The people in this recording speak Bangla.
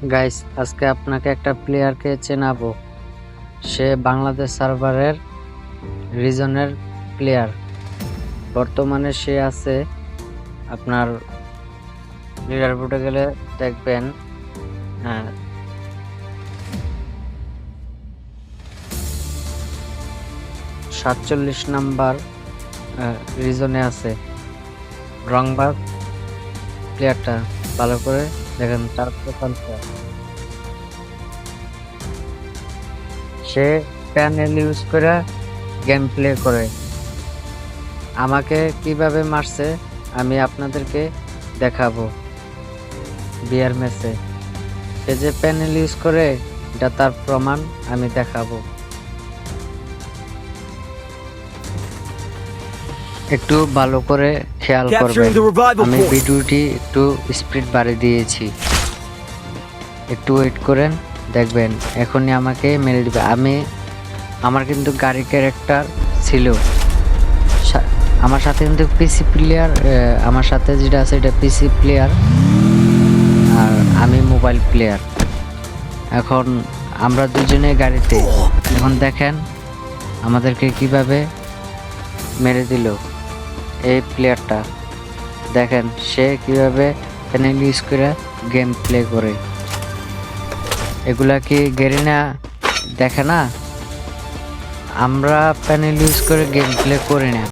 গাইস, আজকে আপনাকে একটা প্লেয়ারকে চেনাবো। সে বাংলাদেশ সার্ভারের রিজনের প্লেয়ার। বর্তমানে সে আছে আপনার লিডারবোর্ডে গেলে দেখবেন 47 নাম্বার রিজনে আছে। রংবাগ প্লেয়ারটা ভালো করে দেখেন তার প্রোফাইলটা। সে প্যানেল ইউজ করে গেম প্লে করে। আমাকে কিভাবে মারছে আমি আপনাদেরকে দেখাবো বিয়ার ম্যাচে। সে যে প্যানেল ইউজ করে এটা তার প্রমাণ আমি দেখাবো। একটু ভালো করে খেয়াল করবেন। আমি ভিডিওটি একটু স্পিড বাড়িয়ে দিয়েছি, একটু ওয়েট করেন, দেখবেন এখনই আমাকে মেরে দিবে। আমার কিন্তু গাড়ি ক্যারেক্টার ছিল, আমার সাথে কিন্তু পিসি প্লেয়ার, আমার সাথে যেটা আছে এটা পিসি প্লেয়ার আর আমি মোবাইল প্লেয়ার। এখন আমরা দুজনে গাড়িতে। এখন দেখেন আমাদেরকে কিভাবে মেরে দিল এই প্লেয়ারটা। দেখেন সে কিভাবে প্যানেল ইউজ করে গেম প্লে করে। এগুলা কি গেরিনা দেখে না? আমরা প্যানেল ইউজ করে গেম প্লে করি না।